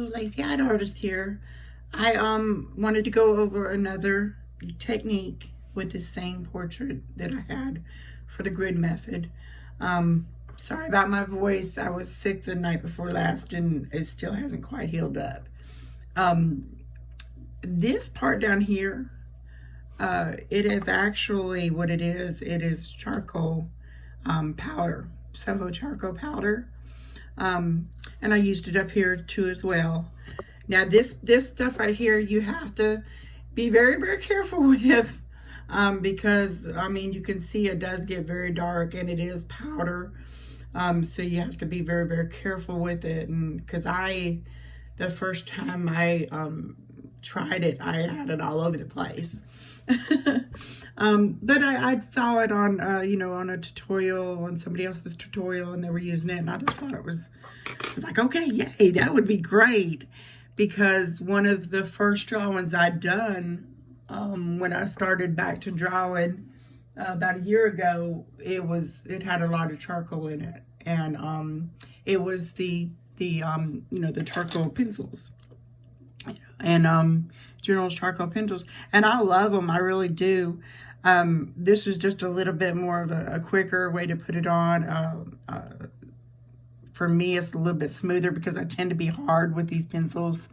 Lazy Eyed Artist here. I wanted to go over another technique with the same portrait that I had for the grid method. Sorry about my voice. I was sick the night before last and it still hasn't quite healed up. This part down here, it is actually what it is. It is charcoal powder, Soho charcoal powder. And I used it up here too as well. Now this stuff right here, you have to be very, very careful with, because I mean, you can see it does get very dark and it is powder. So you have to be very, very careful with it. And because the first time I tried it, I had it all over the place. But I saw it on, on a tutorial, on somebody else's tutorial, and they were using it, and I just thought I was like, okay, yay, that would be great. Because one of the first drawings I'd done, when I started back to drawing about a year ago, it had a lot of charcoal in it, and it was the charcoal pencils, and General's charcoal pencils, and I love them. I really do. This is just a little bit more of a quicker way to put it on. For me, it's a little bit smoother because I tend to be hard with these pencils,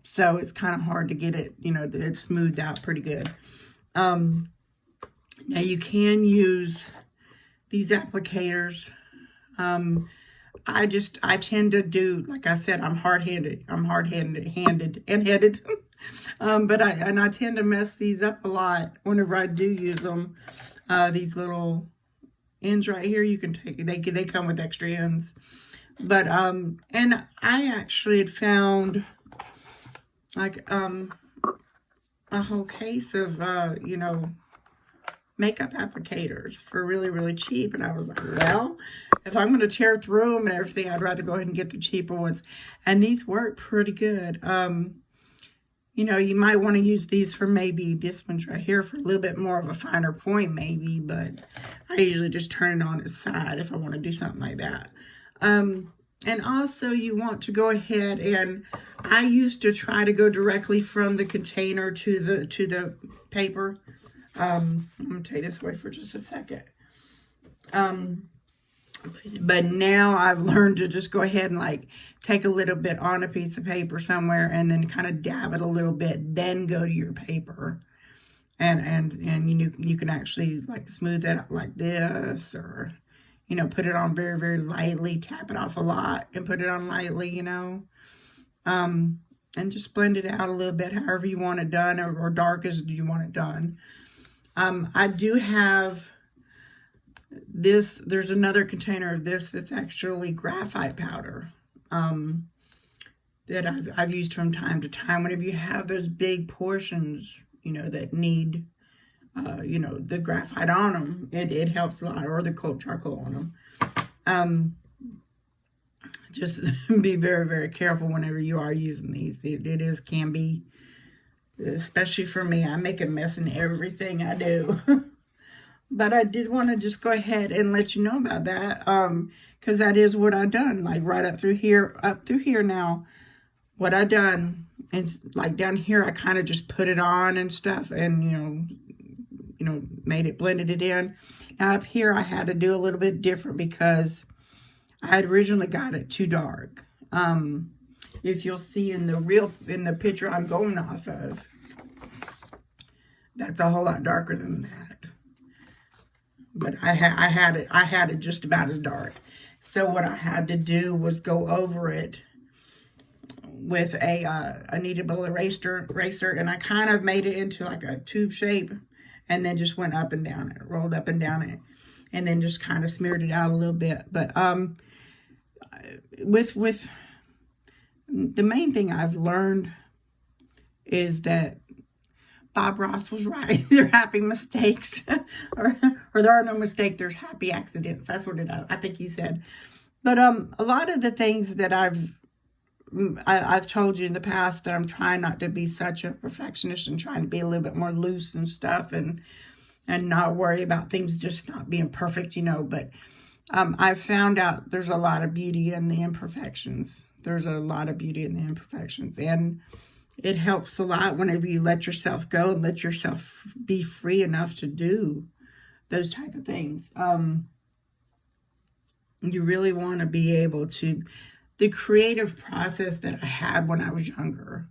so it's kind of hard to get it, it's smoothed out pretty good. Now you can use these applicators. I tend to do, like I said, I'm hard-handed and headed. But I tend to mess these up a lot whenever I do use them. These little ends right here, you can take, they come with extra ends. But, and I actually had found like, a whole case of, makeup applicators for really, really cheap. And I was like, well, if I'm going to tear through them and everything, I'd rather go ahead and get the cheaper ones. And these work pretty good. You might want to use these for maybe this one's right here for a little bit more of a finer point maybe, but I usually just turn it on its side if I want to do something like that. And also you want to go ahead, and I used to try to go directly from the container to the paper. I'm going to take this away for just a second. But now I've learned to just go ahead and like take a little bit on a piece of paper somewhere and then kind of dab it a little bit, then go to your paper. And you can actually like smooth it out like this, or, put it on very, very lightly, tap it off a lot and put it on lightly, and just blend it out a little bit, however you want it done, or dark as you want it done. I do have this, there's another container of this that's actually graphite powder, that I've used from time to time. Whenever you have those big portions, that need, the graphite on them, it helps a lot, or the cold charcoal on them. Just be very, very careful whenever you are using these. It can be, especially for me, I make a mess in everything I do. But I did want to just go ahead and let you know about that, because that is what I've done, like right up through here now. What I done, is like down here, I kind of just put it on and stuff, and blended it in. Now up here, I had to do a little bit different because I had originally got it too dark. If you'll see in the picture I'm going off of, that's a whole lot darker than that. But I had it just about as dark. So what I had to do was go over it with a kneadable eraser, and I kind of made it into like a tube shape, and then just went up and down it, rolled up and down it, and then just kind of smeared it out a little bit. But with the main thing I've learned is that Bob Ross was right. They're happy mistakes, or there are no mistakes. There's happy accidents. That's what I think he said. But a lot of the things that I've told you in the past, that I'm trying not to be such a perfectionist and trying to be a little bit more loose and stuff, and not worry about things just not being perfect, But I've found out there's a lot of beauty in the imperfections. there's a lot of beauty in the imperfections, and it helps a lot whenever you let yourself go and let yourself be free enough to do those type of things. You really want to be able to, the creative process that I had when I was younger.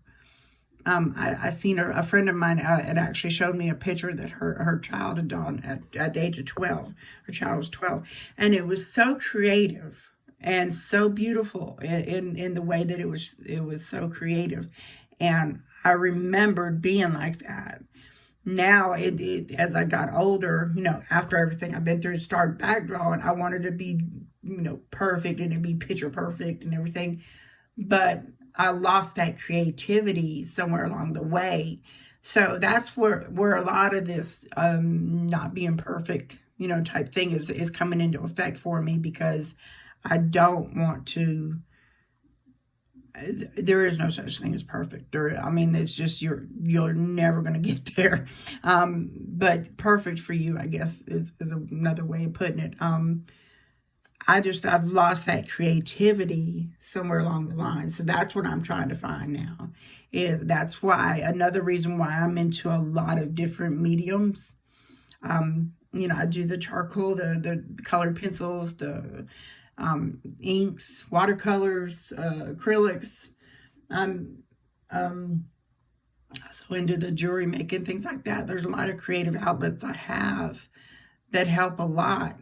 I seen a friend of mine had actually showed me a picture that her child had done at the age of 12. Her child was 12. And it was so creative and so beautiful in the way that it was so creative. And I remembered being like that. Now, as I got older, after everything I've been through, start back drawing, I wanted to be, perfect and to be picture perfect and everything. But I lost that creativity somewhere along the way. So that's where a lot of this not being perfect, type thing is coming into effect for me, because I don't want to. There is no such thing as perfect. It's just you're never going to get there. But perfect for you, I guess, is another way of putting it. I've lost that creativity somewhere along the line. So that's what I'm trying to find now. That's why, another reason why I'm into a lot of different mediums. I do the charcoal, the colored pencils, the inks, watercolors, acrylics. I'm also into the jewelry making, things like that. There's a lot of creative outlets I have that help a lot.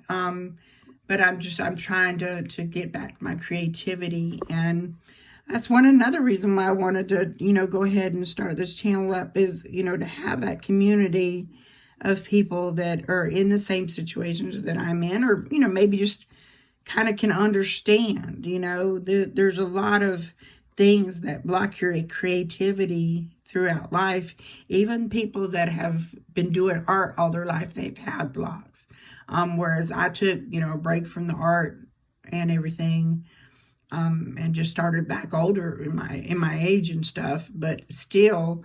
But I'm trying to get back my creativity, and that's another reason why I wanted to, go ahead and start this channel up, is, to have that community of people that are in the same situations that I'm in, or, maybe just kind of can understand, there's a lot of things that block your creativity throughout life. Even people that have been doing art all their life, they've had blocks. Whereas I took, a break from the art and everything, and just started back older in my age and stuff. But still,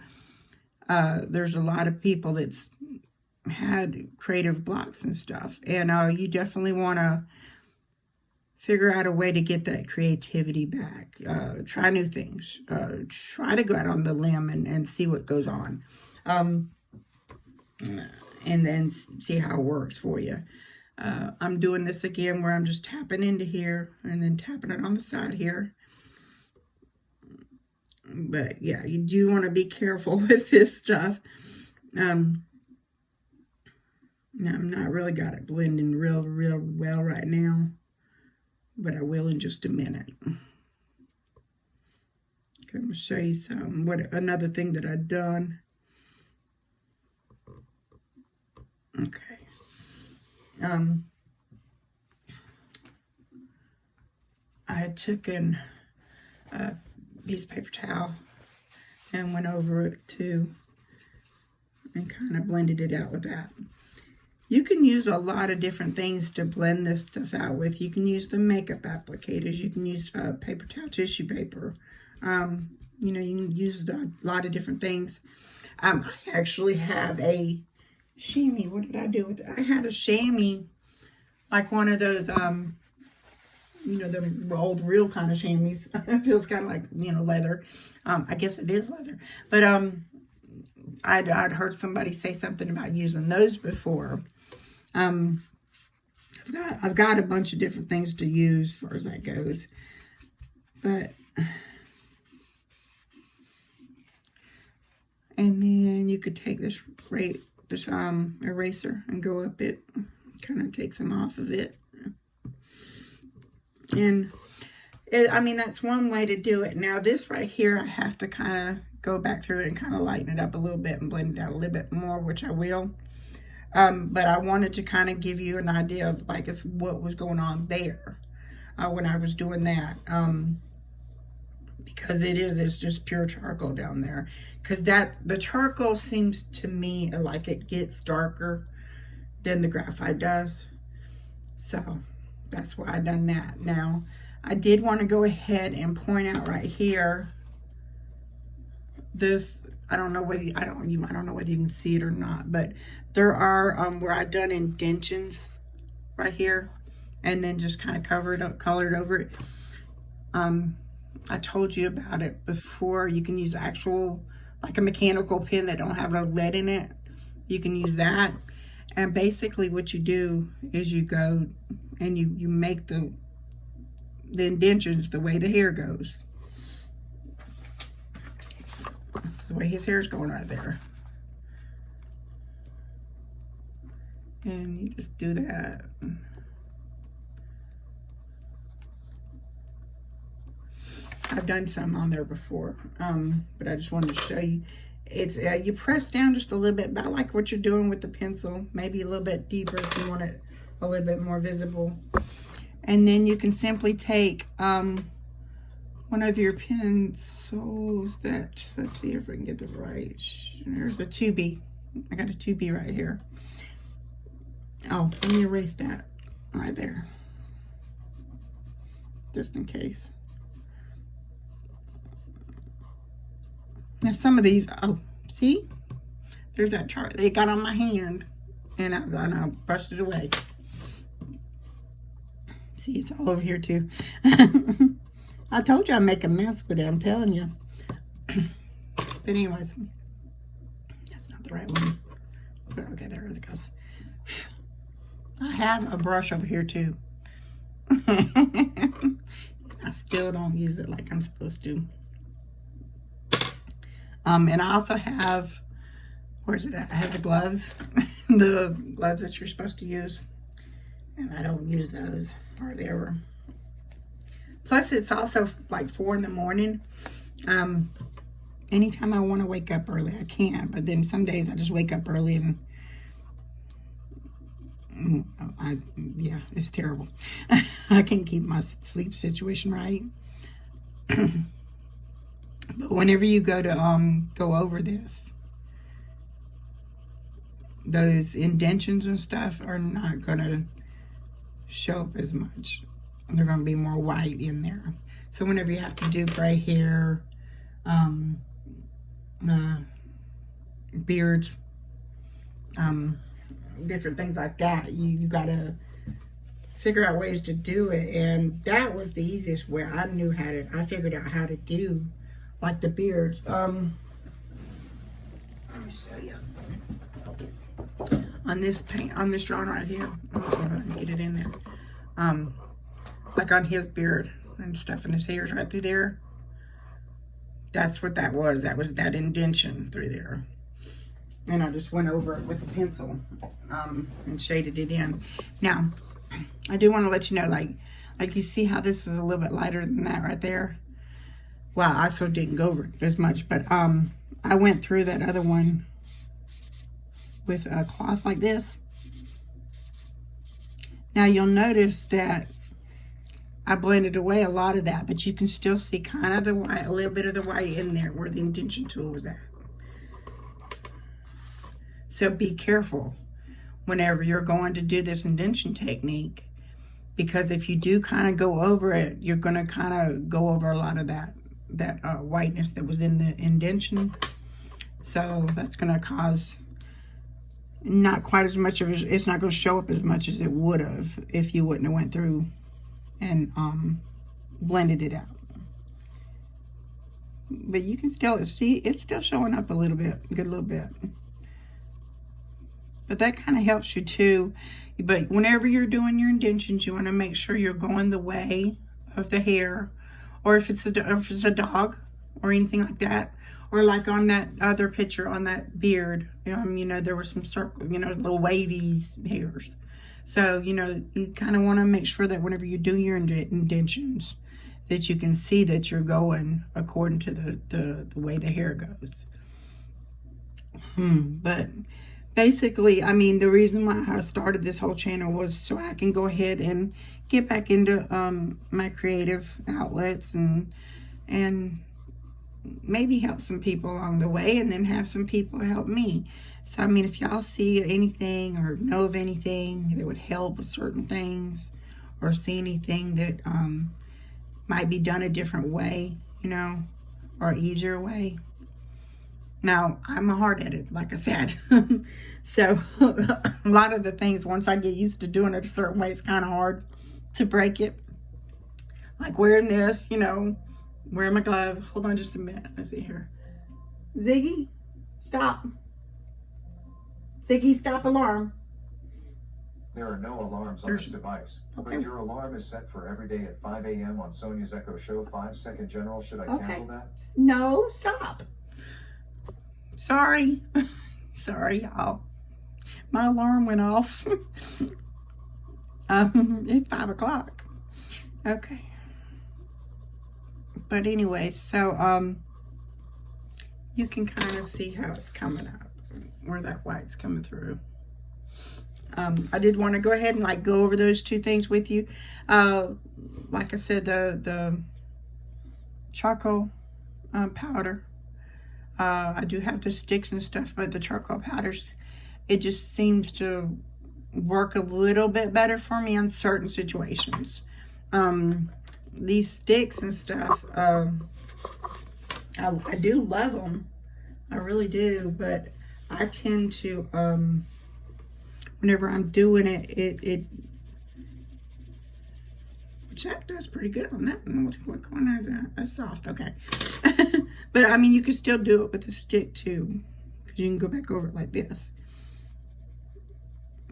there's a lot of people that's had creative blocks and stuff. And you definitely want to figure out a way to get that creativity back. Try new things. Try to go out on the limb and see what goes on. And then see how it works for you. I'm doing this again where I'm just tapping into here and then tapping it on the side here. But yeah, you do want to be careful with this stuff. Now I'm not really got it blending real well right now, but I will in just a minute. I'm going to show you another thing that I've done. Okay. I had taken a piece of paper towel and went over it too, and kind of blended it out with that. You can use a lot of different things to blend this stuff out with. You can use the makeup applicators. You can use paper towel, tissue paper. You can use a lot of different things. I actually have a chamois. What did I do with it? I had a chamois, like one of those, the old real kind of chamois. It feels kind of like, leather. I guess it is leather. But I'd heard somebody say something about using those before. I've got a bunch of different things to use as far as that goes. But, and then you could take this eraser and go up it, kind of take some off of it. And that's one way to do it. Now this right here, I have to kind of go back through it and kind of lighten it up a little bit and blend it out a little bit more, which I will. But I wanted to kind of give you an idea of what was going on there when I was doing that. Because it's just pure charcoal down there. Because the charcoal seems to me like it gets darker than the graphite does. So that's why I done that. Now, I did want to go ahead and point out right here, this, I don't know whether you can see it or not, but there are where I done indentions right here, and then just kind of colored over it. I told you about it before. You can use actual, like a mechanical pen that don't have no lead in it. You can use that. And basically what you do is you go and you make the indentions the way the hair goes. The way his hair is going right there. And you just do that. I've done some on there before, but I just wanted to show you. It's you press down just a little bit, about like what you're doing with the pencil, maybe a little bit deeper if you want it a little bit more visible. And then you can simply take one of your pencils that, let's see if I can get the right. There's a 2B. I got a 2B right here. Oh, let me erase that right there, just in case. Now some of these, oh, see? There's that chart they got on my hand, and I brushed it away. See, it's all over here too. I told you I'd make a mess with it, I'm telling you. But anyways, that's not the right one. But okay, there it goes. I have a brush over here too. I still don't use it like I'm supposed to. And I also have, where's it at? I have the gloves, the gloves that you're supposed to use. And I don't use those hardly ever. Plus, it's also like 4 in the morning. Anytime I want to wake up early, I can. But then some days I just wake up early and yeah, it's terrible. I can't keep my sleep situation right. But whenever you go to go over this, those indentions and stuff are not going to show up as much. They're going to be more white in there. So whenever you have to do gray hair, beards, different things like that, you got to figure out ways to do it. And that was the easiest way. I figured out how to do like the beards. Let me show you. On this paint, on this drawing right here, get it in there. Like on his beard and stuff, and his hair's right through there. That's what that was. That was that indention through there. And I just went over it with a pencil and shaded it in. Now, I do want to let you know, like you see how this is a little bit lighter than that right there. Well, I also didn't go over it as much, but I went through that other one with a cloth like this. Now you'll notice that I blended away a lot of that, but you can still see kind of the white, a little bit of the white in there where the indentation tool was at. So be careful whenever you're going to do this indentation technique, because if you do kind of go over it, you're going to kind of go over a lot of that whiteness that was in the indentation. So that's going to cause not quite as much of it. It's not going to show up as much as it would have if you wouldn't have went through and blended it out. But you can still see it's still showing up a little bit, a good little bit. But that kind of helps you too. But whenever you're doing your indentions, you want to make sure you're going the way of the hair, or if it's a dog or anything like that, or like on that other picture on that beard, you know, there were some circle, you know, little wavy hairs. So, you know, you kind of want to make sure that whenever you do your indentions, that you can see that you're going according to the way the hair goes. But basically, I mean, the reason why I started this whole channel was so I can go ahead and get back into my creative outlets and maybe help some people along the way, and then have some people help me. So, I mean, if y'all see anything or know of anything that would help with certain things, or see anything that might be done a different way, you know, or easier way. Now, I'm hard at it, like I said. So, a lot of the things, once I get used to doing it a certain way, it's kind of hard to break it. Like wearing this, you know, wearing my glove. Hold on just a minute. Let's see here. Ziggy, stop. Ziggy, stop alarm. There are no alarms on this device, but your alarm is set for every day at 5 a.m. on Sonia's Echo Show 5-second general. Should I cancel that? No, stop. Sorry. Sorry, y'all. My alarm went off. It's 5 o'clock. Okay. But anyway, so you can kind of see how it's coming up, where that white's coming through. I did want to go ahead and like go over those two things with you. Like I said, the charcoal powder. I do have the sticks and stuff, but the charcoal powders, it just seems to work a little bit better for me in certain situations. These sticks and stuff, I do love them. I really do, but I tend to, whenever I'm doing it, which that does pretty good on that one. What one is that? That's soft, okay. But I mean, you can still do it with a stick too, because you can go back over it like this.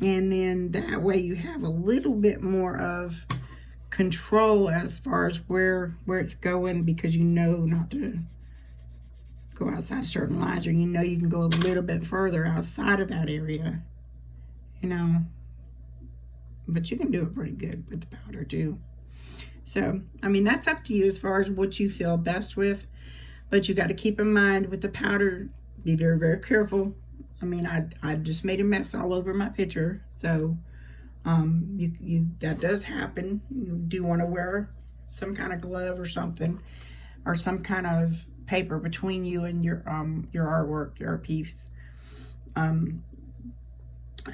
And then that way you have a little bit more of control as far as where it's going, because you know not to go outside certain lines, or you know you can go a little bit further outside of that area, you know. But you can do it pretty good with the powder too. So, I mean, that's up to you as far as what you feel best with. But you got to keep in mind with the powder, be very, very careful. I mean, I just made a mess all over my picture. So, that does happen. You do want to wear some kind of glove or something, or some kind of paper between you and your artwork, your piece. I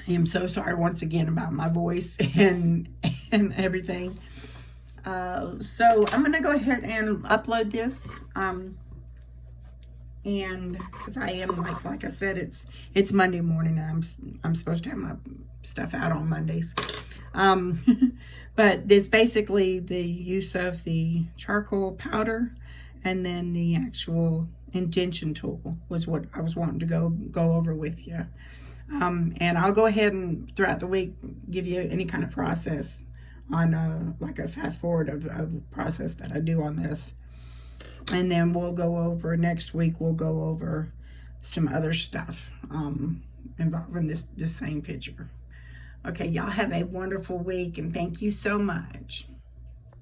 am so sorry once again about my voice and everything. So I'm gonna go ahead and upload this, and because I am like I said, it's Monday morning, and I'm supposed to have my stuff out on Mondays. But there's basically the use of the charcoal powder, and then the actual indention tool was what I was wanting to go over with you. And I'll go ahead and throughout the week give you any kind of process on like a fast forward of process that I do on this. And then we'll go over next week, we'll go over some other stuff involving this same picture. Okay, y'all have a wonderful week, and thank you so much.